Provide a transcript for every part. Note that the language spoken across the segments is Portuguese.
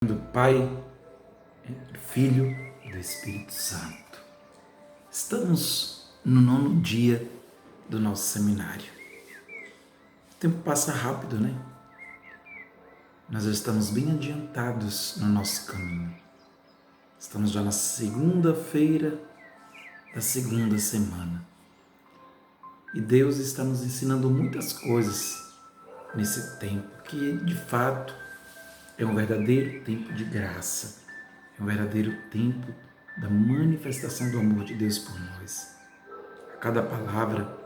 Do Pai, do Filho e do Espírito Santo. Estamos no 9º dia do nosso seminário. O tempo passa rápido, né? Nós já estamos bem adiantados no nosso caminho. Estamos já na segunda-feira da segunda semana. E Deus está nos ensinando muitas coisas nesse tempo, que de fato é um verdadeiro tempo de graça. É um verdadeiro tempo da manifestação do amor de Deus por nós. A cada palavra,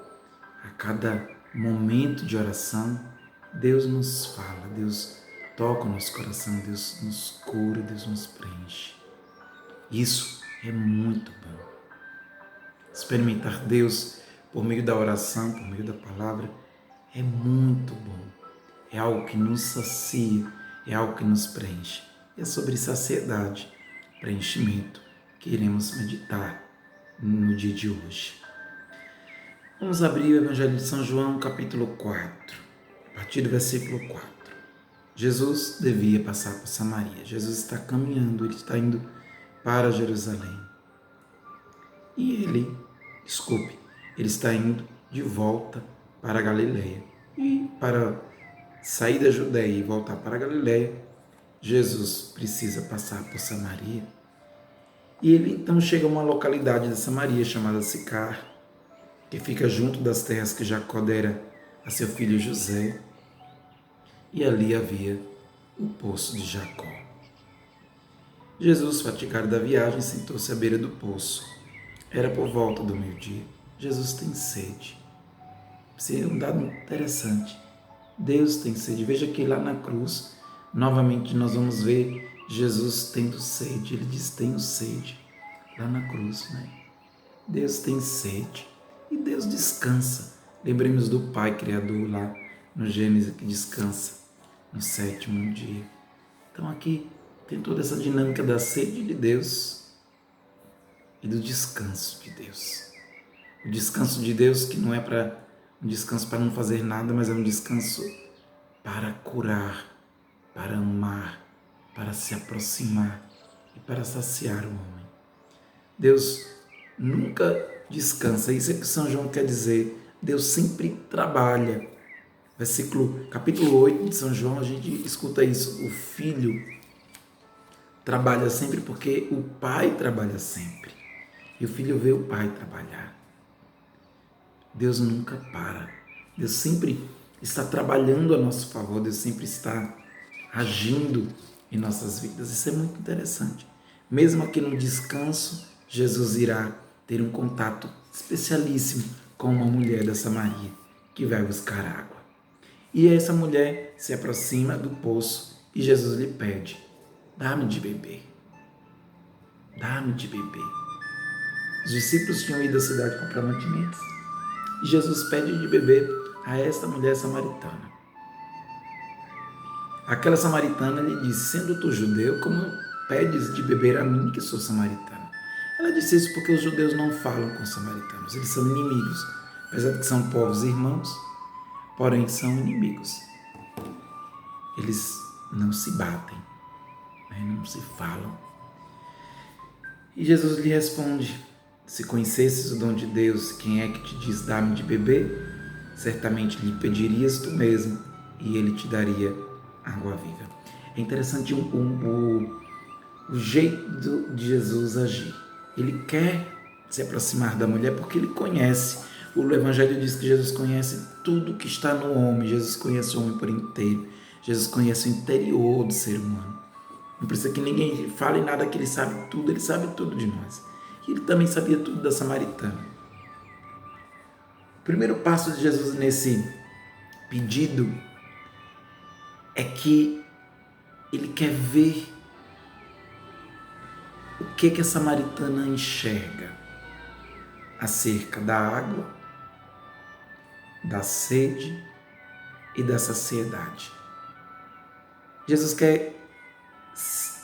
a cada momento de oração, Deus nos fala, Deus toca o nosso coração, Deus nos cura, Deus nos preenche. Isso é muito bom. Experimentar Deus por meio da oração, por meio da palavra, é muito bom. É algo que nos sacia, é algo que nos preenche. E é sobre saciedade, preenchimento, que iremos meditar no dia de hoje. Vamos abrir o Evangelho de São João, capítulo 4, a partir do versículo 4. Jesus devia passar por Samaria. Jesus está caminhando, ele está indo para Jerusalém. E ele está indo de volta para a Galileia. E para sair da Judéia e voltar para a Galileia, Jesus precisa passar por Samaria. E ele então chega a uma localidade de Samaria chamada Sicar, que fica junto das terras que Jacó dera a seu filho José. E ali havia o poço de Jacó. Jesus, fatigado da viagem, sentou-se à beira do poço. Era por volta do meio-dia. Jesus tem sede. Isso é um dado interessante. Deus tem sede. Veja que lá na cruz, novamente nós vamos ver Jesus tendo sede. Ele diz: tenho sede. Lá na cruz, né? Deus tem sede. E Deus descansa. Lembremos do Pai Criador lá no Gênesis, que descansa no 7º dia. Então aqui tem toda essa dinâmica da sede de Deus e do descanso de Deus. O descanso de Deus que não é para um descanso para não fazer nada, mas é um descanso para curar, para amar, para se aproximar e para saciar o homem. Deus nunca descansa. Isso é que São João quer dizer. Deus sempre trabalha. Capítulo 8 de São João, a gente escuta isso. O Filho trabalha sempre porque o Pai trabalha sempre. E o Filho vê o Pai trabalhar. Deus nunca para. Deus sempre está trabalhando a nosso favor. Deus sempre está agindo em nossas vidas. Isso é muito interessante. Mesmo aqui no descanso, Jesus irá ter um contato especialíssimo com uma mulher da Samaria que vai buscar água. E essa mulher se aproxima do poço e Jesus lhe pede: dá-me de beber. Dá-me de beber. Os discípulos tinham ido à cidade comprar mantimentos e Jesus pede de beber a esta mulher samaritana. Aquela samaritana lhe disse: sendo tu judeu, como pedes de beber a mim, que sou samaritana? Ela disse isso porque os judeus não falam com os samaritanos, eles são inimigos. Apesar de que são povos irmãos, porém são inimigos. Eles não se batem, não se falam. E Jesus lhe responde: se conhecesses o dom de Deus, quem é que te diz dá-me de beber? Certamente lhe pedirias tu mesmo e ele te daria água viva. É interessante o jeito de Jesus agir. Ele quer se aproximar da mulher porque ele conhece. O Evangelho diz que Jesus conhece tudo que está no homem. Jesus conhece o homem por inteiro. Jesus conhece o interior do ser humano. Não precisa que ninguém fale nada, que ele sabe tudo de nós. E ele também sabia tudo da samaritana. O primeiro passo de Jesus nesse pedido é que ele quer ver o que a samaritana enxerga acerca da água, da sede e da saciedade. Jesus quer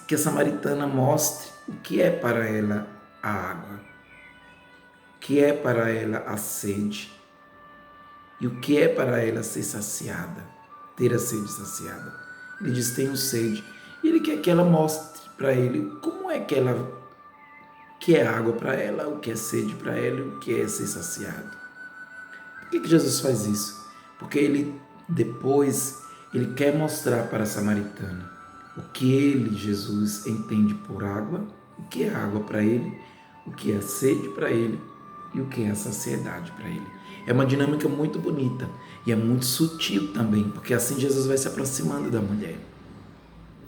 que a samaritana mostre o que é para ela a água, o que é para ela a sede e o que é para ela ser saciada, ter a sede saciada. Ele diz: tenho sede. E ele quer que ela mostre para ele como é que ela que é água para ela, o que é sede para ela, o que é ser saciado. Por que Jesus faz isso? Porque ele quer mostrar para a samaritana o que ele, Jesus, entende por água, o que é água para ele, o que é sede para ele e o que é a saciedade para ele. É uma dinâmica muito bonita e é muito sutil também, porque assim Jesus vai se aproximando da mulher.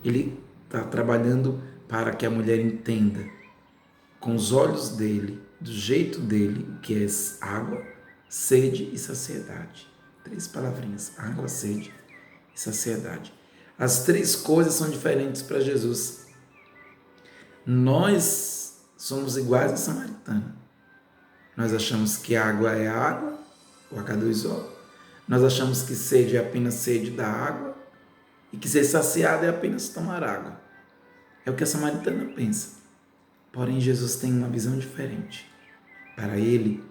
Ele está trabalhando para que a mulher entenda com os olhos dele, do jeito dele, o que é água, sede e saciedade. 3 palavrinhas: água, sede e saciedade. As 3 coisas são diferentes para Jesus. Nós somos iguais à samaritana. Nós achamos que água é água, o H2O. Nós achamos que sede é apenas sede da água e que ser saciado é apenas tomar água. É o que a samaritana pensa. Porém, Jesus tem uma visão diferente. Para ele,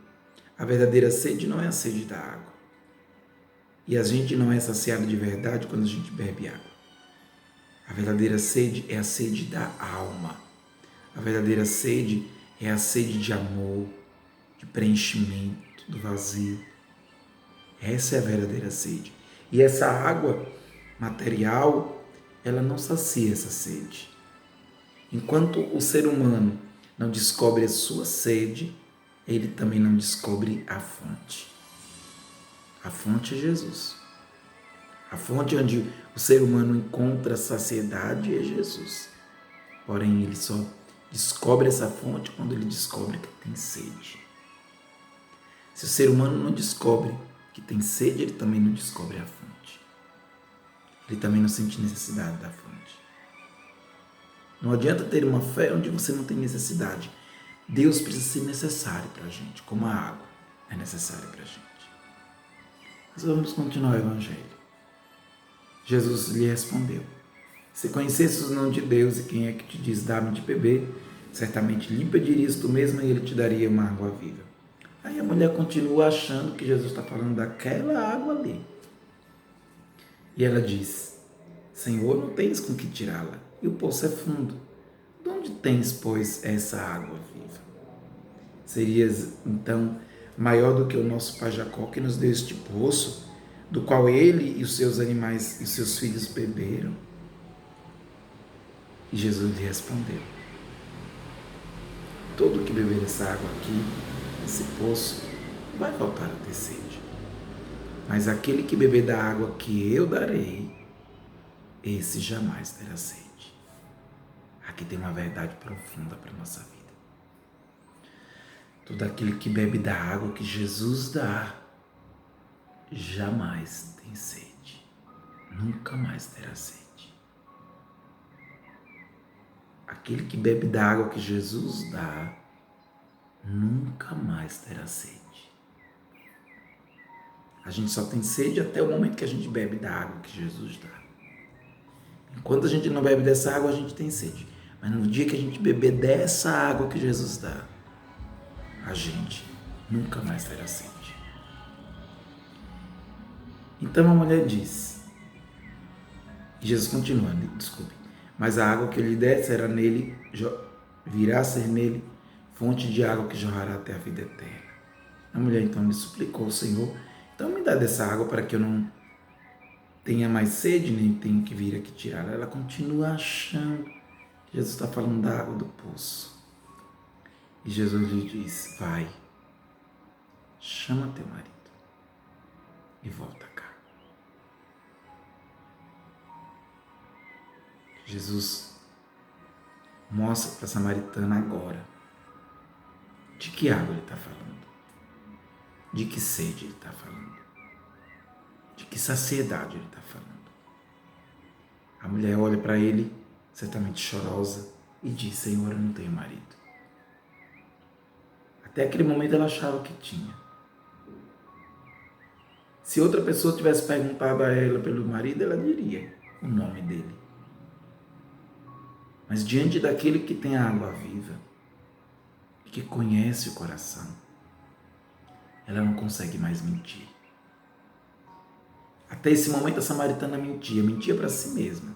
a verdadeira sede não é a sede da água. E a gente não é saciado de verdade quando a gente bebe água. A verdadeira sede é a sede da alma. A verdadeira sede é a sede de amor, de preenchimento, do vazio. Essa é a verdadeira sede. E essa água material, ela não sacia essa sede. Enquanto o ser humano não descobre a sua sede, ele também não descobre a fonte. A fonte é Jesus. A fonte onde o ser humano encontra saciedade é Jesus. Porém, ele só descobre essa fonte quando ele descobre que tem sede. Se o ser humano não descobre que tem sede, ele também não descobre a fonte. Ele também não sente necessidade da fonte. Não adianta ter uma fé onde você não tem necessidade. Deus precisa ser necessário para a gente, como a água é necessária para a gente. Mas vamos continuar o Evangelho. Jesus lhe respondeu: se conhecesses o nome de Deus e quem é que te diz dá-me de beber, certamente lhe pedirias tu mesmo e ele te daria uma água viva. Aí a mulher continua achando que Jesus está falando daquela água ali. E ela diz: Senhor, não tens com que tirá-la, e o poço é fundo. De onde tens, pois, essa água viva? Serias, então, maior do que o nosso pai Jacó, que nos deu este poço, do qual ele e os seus animais e os seus filhos beberam? E Jesus lhe respondeu: todo que beber essa água aqui, esse poço, vai voltar a ter sede. Mas aquele que beber da água que eu darei, esse jamais terá sede. Aqui tem uma verdade profunda para a nossa vida. Todo aquele que bebe da água que Jesus dá, jamais tem sede. Nunca mais terá sede. Aquele que bebe da água que Jesus dá, nunca mais terá sede. A gente só tem sede até o momento que a gente bebe da água que Jesus dá. Enquanto a gente não bebe dessa água, a gente tem sede. Mas no dia que a gente beber dessa água que Jesus dá, a gente nunca mais terá sede. Então a mulher diz, e Jesus continua, desculpe, mas a água que eu lhe der será nele, virá a ser nele fonte de água que jorrará até a vida eterna. A mulher então lhe suplicou ao Senhor: então me dá dessa água para que eu não tenha mais sede, nem tenha que vir aqui tirar. Ela continua achando que Jesus está falando da água do poço. E Jesus lhe diz: vai, chama teu marido e volta cá. Jesus mostra para a samaritana agora de que água ele está falando, de que sede ele está falando, de que saciedade ele está falando. A mulher olha para ele, certamente chorosa, e diz: Senhor, eu não tenho marido. Até aquele momento ela achava que tinha. Se outra pessoa tivesse perguntado a ela pelo marido, ela diria o nome dele. Mas diante daquele que tem a água viva, que conhece o coração, ela não consegue mais mentir. Até esse momento a samaritana mentia para si mesma.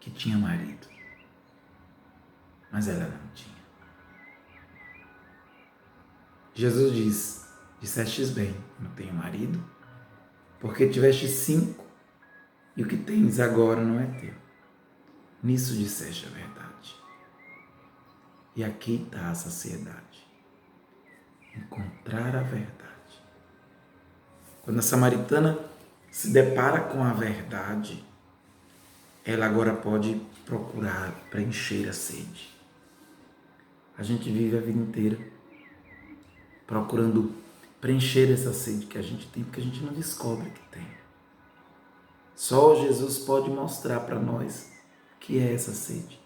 que tinha marido, mas ela não tinha. Jesus diz: dissestes bem, não tenho marido, porque tiveste 5 e o que tens agora não é teu. Nisso disseste a verdade. E aqui está a saciedade. Encontrar a verdade. Quando a samaritana se depara com a verdade, ela agora pode procurar preencher a sede. A gente vive a vida inteira procurando preencher essa sede que a gente tem, porque a gente não descobre que tem. Só Jesus pode mostrar para nós que é essa sede.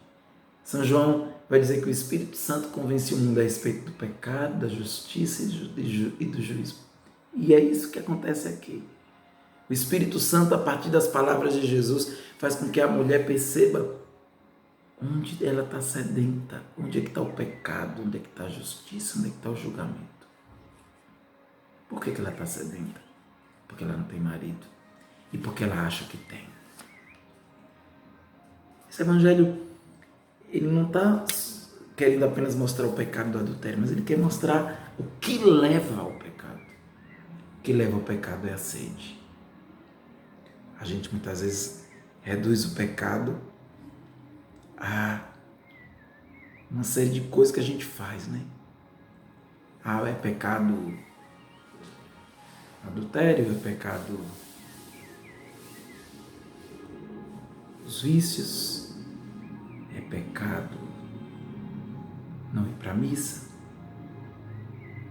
São João vai dizer que o Espírito Santo convence o mundo a respeito do pecado, da justiça e do juízo. E é isso que acontece aqui. O Espírito Santo, a partir das palavras de Jesus, faz com que a mulher perceba onde ela está sedenta, onde é que está o pecado, onde é que está a justiça, onde é que está o julgamento. Por que ela está sedenta? Porque ela não tem marido e porque ela acha que tem. Esse evangelho, ele não está querendo apenas mostrar o pecado do adultério, mas ele quer mostrar o que leva ao pecado. O que leva ao pecado é a sede. A gente muitas vezes reduz o pecado a uma série de coisas que a gente faz, né? É pecado adultério, é pecado os vícios, é pecado não ir para a missa,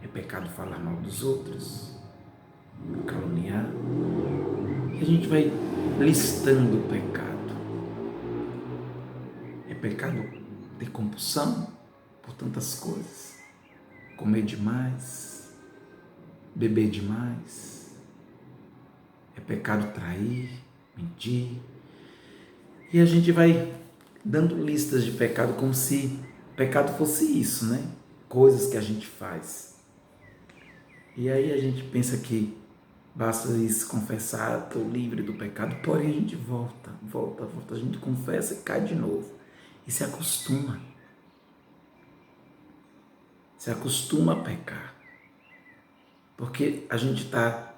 é pecado falar mal dos outros, caluniar. E a gente vai listando o pecado. É pecado ter compulsão por tantas coisas, comer demais, beber demais, é pecado trair, mentir. E a gente vai dando listas de pecado como se pecado fosse isso, né? Coisas que a gente faz. E aí a gente pensa que basta isso, confessar, estou livre do pecado, porém a gente volta, a gente confessa e cai de novo. E se acostuma. Se acostuma a pecar. Porque a gente está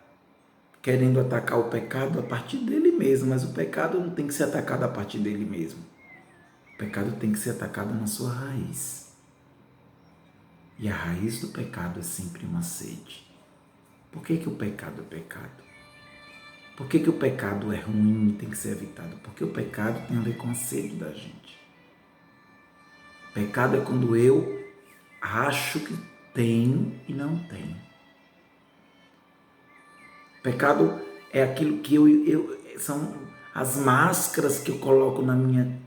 querendo atacar o pecado a partir dele mesmo, mas o pecado não tem que ser atacado a partir dele mesmo. O pecado tem que ser atacado na sua raiz. E a raiz do pecado é sempre uma sede. Por que o pecado é pecado? Por que o pecado é ruim e tem que ser evitado? Porque o pecado tem a ver com a sede da gente. Pecado é quando eu acho que tenho e não tenho. Pecado é aquilo que são as máscaras que eu coloco no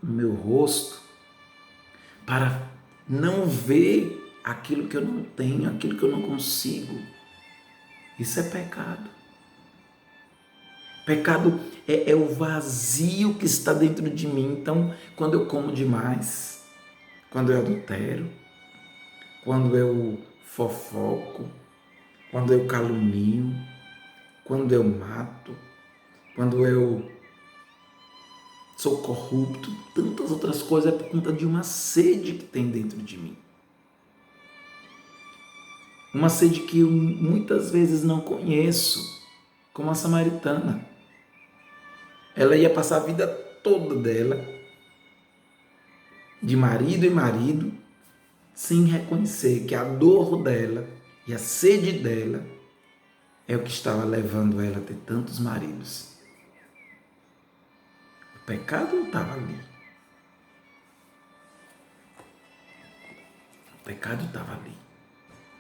meu rosto para não ver aquilo que eu não tenho, aquilo que eu não consigo. Isso é pecado. Pecado é o vazio que está dentro de mim. Então, quando eu como demais, quando eu adultero, quando eu fofoco, quando eu calunio, quando eu mato, quando eu sou corrupto, tantas outras coisas, é por conta de uma sede que tem dentro de mim. Uma sede que eu muitas vezes não conheço, como a samaritana. Ela ia passar a vida toda dela, de marido em marido, sem reconhecer que a dor dela e a sede dela é o que estava levando ela a ter tantos maridos. O pecado não estava ali. O pecado estava ali.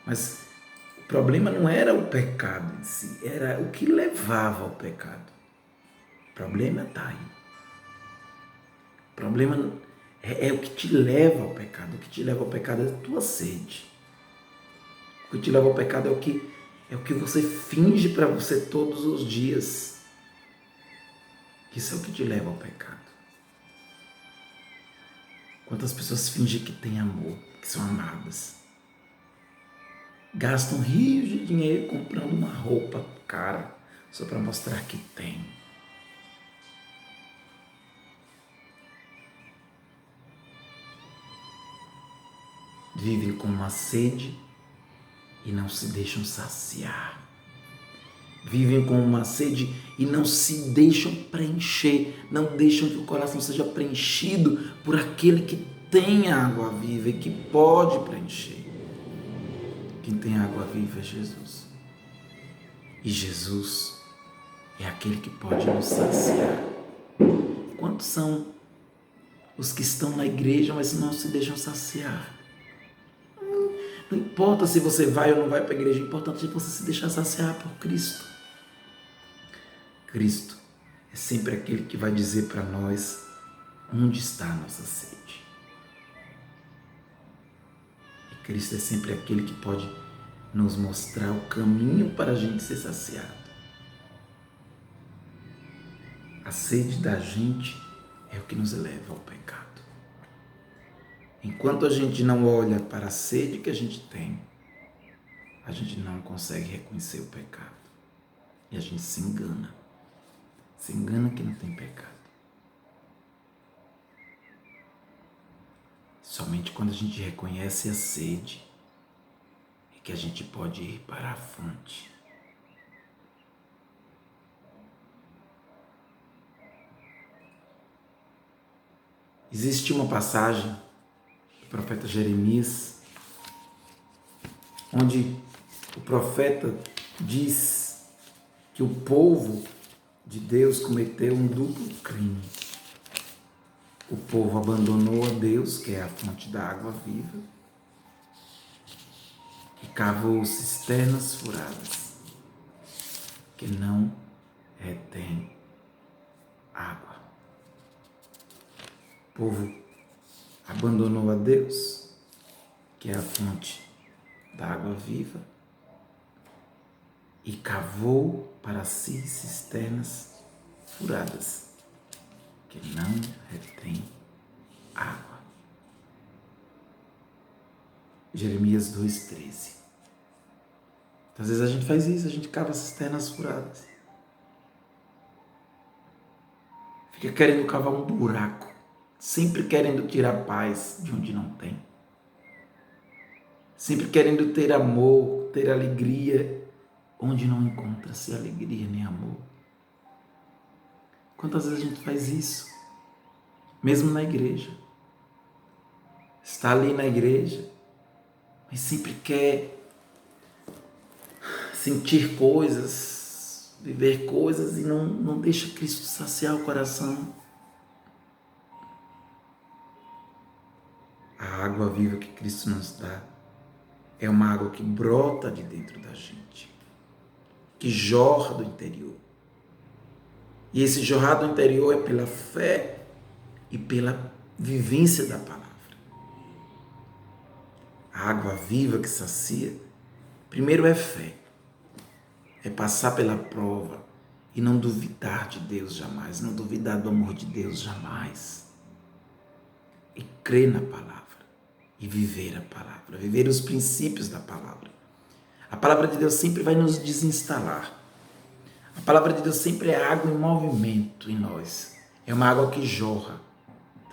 Mas o problema não era o pecado em si, era o que levava ao pecado. O problema está aí. O problema é o que te leva ao pecado. O que te leva ao pecado é a tua sede. O que te leva ao pecado é o que você finge para você todos os dias. Isso é o que te leva ao pecado. Quantas pessoas fingem que têm amor, que são amadas. Gastam rios de dinheiro comprando uma roupa cara, só para mostrar que tem. vivem com uma sede e não se deixam saciar. Vivem com uma sede e não se deixam preencher, não deixam que o coração seja preenchido por aquele que tem água viva e que pode preencher. Quem tem água viva é Jesus. E Jesus é aquele que pode nos saciar. Quantos são os que estão na igreja, mas não se deixam saciar? Não importa se você vai ou não vai para a igreja, o importante é você se deixar saciar por Cristo. Cristo é sempre aquele que vai dizer para nós onde está a nossa sede. E Cristo é sempre aquele que pode nos mostrar o caminho para a gente ser saciado. A sede da gente é o que nos leva ao pecado. Enquanto a gente não olha para a sede que a gente tem, a gente não consegue reconhecer o pecado. E a gente se engana. Se engana que não tem pecado. Somente quando a gente reconhece a sede é que a gente pode ir para a fonte. Existe uma passagem do profeta Jeremias, onde o profeta diz que o povo de Deus cometeu um duplo crime. O povo abandonou a Deus, que é a fonte da água viva, e cavou cisternas furadas, que não retém água. O povo abandonou a Deus, que é a fonte da água viva, e cavou para si cisternas furadas, que não retém água. Jeremias 2,13. Às vezes a gente faz isso, a gente cava cisternas furadas. Fica querendo cavar um buraco, sempre querendo tirar paz de onde não tem. Sempre querendo ter amor, ter alegria, onde não encontra-se alegria nem amor. Quantas vezes a gente faz isso? Mesmo na igreja. Está ali na igreja, mas sempre quer sentir coisas, viver coisas e não deixa Cristo saciar o coração. A água viva que Cristo nos dá é uma água que brota de dentro da gente, que jorra do interior. E esse jorrar do interior é pela fé e pela vivência da palavra. A água viva que sacia, primeiro é fé, é passar pela prova e não duvidar de Deus jamais, não duvidar do amor de Deus jamais. E crer na palavra e viver a palavra, viver os princípios da palavra. A palavra de Deus sempre vai nos desinstalar. A palavra de Deus sempre é água em movimento em nós. É uma água que jorra.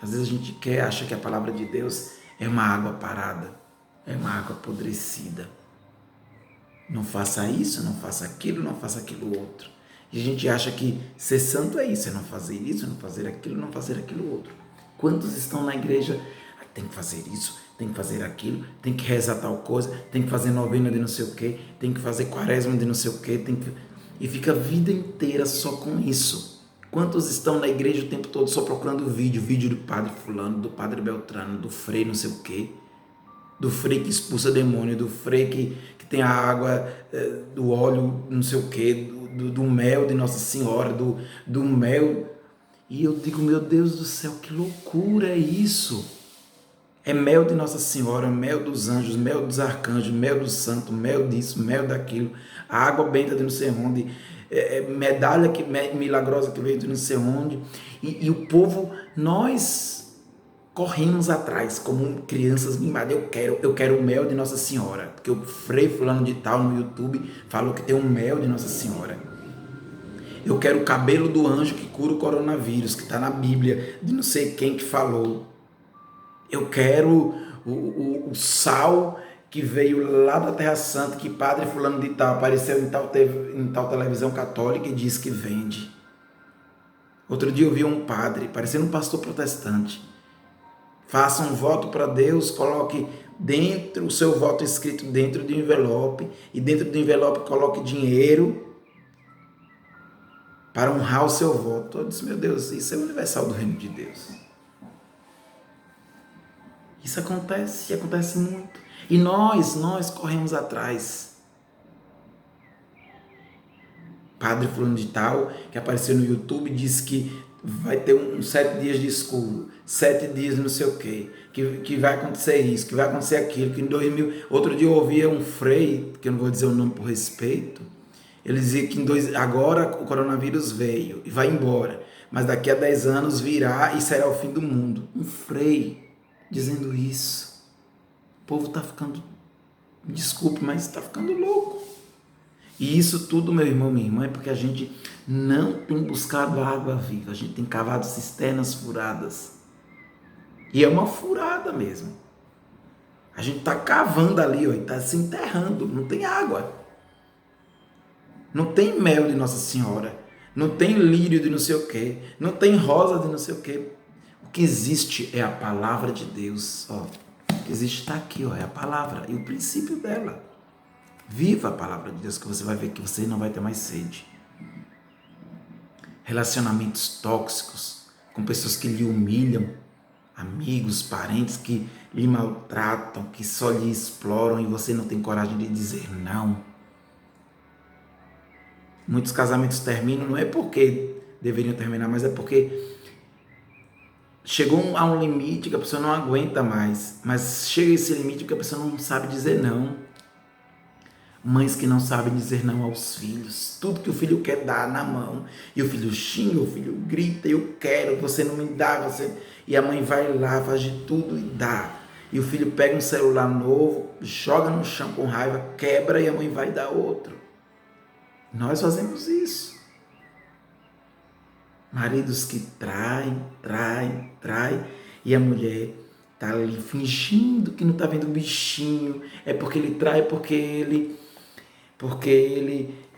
Às vezes a gente acha que a palavra de Deus é uma água parada, é uma água apodrecida. Não faça isso, não faça aquilo, não faça aquilo outro. E a gente acha que ser santo é isso, é não fazer isso, não fazer aquilo, não fazer aquilo outro. Quantos estão na igreja? Tem que fazer isso, tem que fazer aquilo, tem que rezar tal coisa, tem que fazer novena de não sei o quê, tem que fazer quaresma de não sei o quê, e fica a vida inteira só com isso. Quantos estão na igreja o tempo todo só procurando vídeo do padre fulano, do padre Beltrano, do frei não sei o quê, do frei que expulsa demônio, do frei que tem a água, do óleo não sei o quê, do mel de Nossa Senhora, do mel. E eu digo, meu Deus do céu, que loucura é isso? É mel de Nossa Senhora, mel dos anjos, mel dos arcanjos, mel do santo, mel disso, mel daquilo, a água benta de não sei onde, medalha milagrosa que veio de não sei onde. E o povo, nós corremos atrás como crianças mimadas. Eu quero o mel de Nossa Senhora, porque o frei fulano de tal no YouTube falou que tem um mel de Nossa Senhora. Eu quero o cabelo do anjo que cura o coronavírus, que está na Bíblia, de não sei quem que falou. Eu quero o sal que veio lá da Terra Santa, que padre fulano de tal apareceu em tal televisão católica e disse que vende. Outro dia eu vi um padre, parecendo um pastor protestante. Faça um voto para Deus, coloque dentro o seu voto escrito dentro de um envelope e dentro do envelope coloque dinheiro para honrar o seu voto. Eu disse, meu Deus, isso é o universal do reino de Deus. Isso acontece, e acontece muito. E nós corremos atrás. Padre fulano de tal, que apareceu no YouTube, disse que vai ter 7 dias de escuro, 7 dias não sei o quê, que vai acontecer isso, que vai acontecer aquilo, que em 2000... Outro dia eu ouvia um frei, que eu não vou dizer o nome por respeito, ele dizia que agora o coronavírus veio e vai embora, mas daqui a 10 anos virá e será o fim do mundo. Um frei dizendo isso. O povo está ficando, desculpe, mas está ficando louco. E isso tudo, meu irmão, minha irmã, é porque a gente não tem buscado a água viva, a gente tem cavado cisternas furadas. E é uma furada mesmo. A gente está cavando ali, está se enterrando, não tem água. Não tem mel de Nossa Senhora, não tem lírio de não sei o quê, não tem rosa de não sei o quê. O que existe é a palavra de Deus. O que existe está aqui, é a palavra e o princípio dela. Viva a palavra de Deus que você vai ver que você não vai ter mais sede. Relacionamentos tóxicos com pessoas que lhe humilham, amigos, parentes que lhe maltratam, que só lhe exploram e você não tem coragem de dizer não. Muitos casamentos terminam, não é porque deveriam terminar, mas é porque chegou a um limite que a pessoa não aguenta mais. Mas chega esse limite que a pessoa não sabe dizer não. Mães que não sabem dizer não aos filhos. Tudo que o filho quer dar na mão. E o filho xinga, o filho grita, eu quero, você não me dá, você... E a mãe vai lá, faz de tudo e dá. E o filho pega um celular novo, joga no chão com raiva, quebra e a mãe vai dar outro. Nós fazemos isso. Maridos que traem, e a mulher está ali fingindo que não está vendo o bichinho. É porque ele trai, porque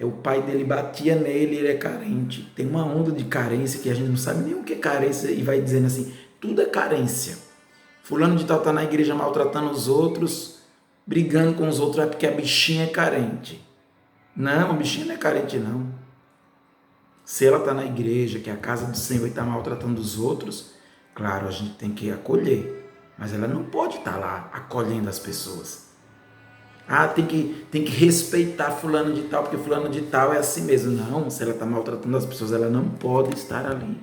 o pai dele batia nele, ele é carente. Tem uma onda de carência que a gente não sabe nem o que é carência e vai dizendo assim, tudo é carência. Fulano de tal está na igreja maltratando os outros, brigando com os outros, é porque a bichinha é carente. Não, a bichinha não é carente, não. Se ela está na igreja, que é a casa do Senhor, e está maltratando os outros, claro, a gente tem que acolher. Mas ela não pode estar lá acolhendo as pessoas. Tem que respeitar fulano de tal, porque fulano de tal é assim mesmo. Não, se ela está maltratando as pessoas, ela não pode estar ali.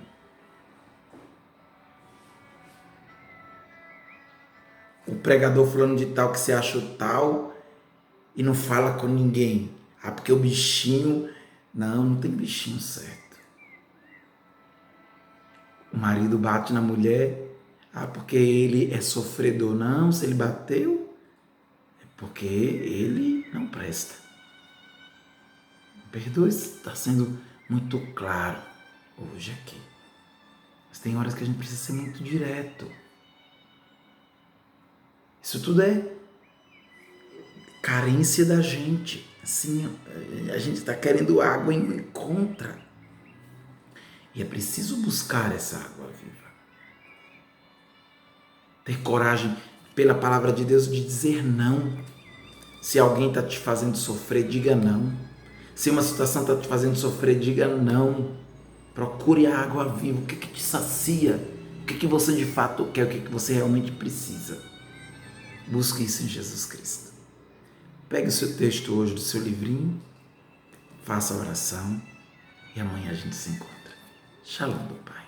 O pregador fulano de tal que se acha o tal e não fala com ninguém. Porque o bichinho... Não tem bichinho certo. O marido bate na mulher, porque ele é sofredor. Não, se ele bateu, é porque ele não presta. Perdoe se está sendo muito claro hoje aqui. Mas tem horas que a gente precisa ser muito direto. Isso tudo é carência da gente. Assim, a gente está querendo água e não encontra. E é preciso buscar essa água viva. Ter coragem, pela palavra de Deus, de dizer não. Se alguém está te fazendo sofrer, diga não. Se uma situação está te fazendo sofrer, diga não. Procure a água viva. O que te sacia? O que você de fato quer? O que você realmente precisa? Busque isso em Jesus Cristo. Pegue o seu texto hoje do seu livrinho, faça a oração e amanhã a gente se encontra. Shalom do Pai.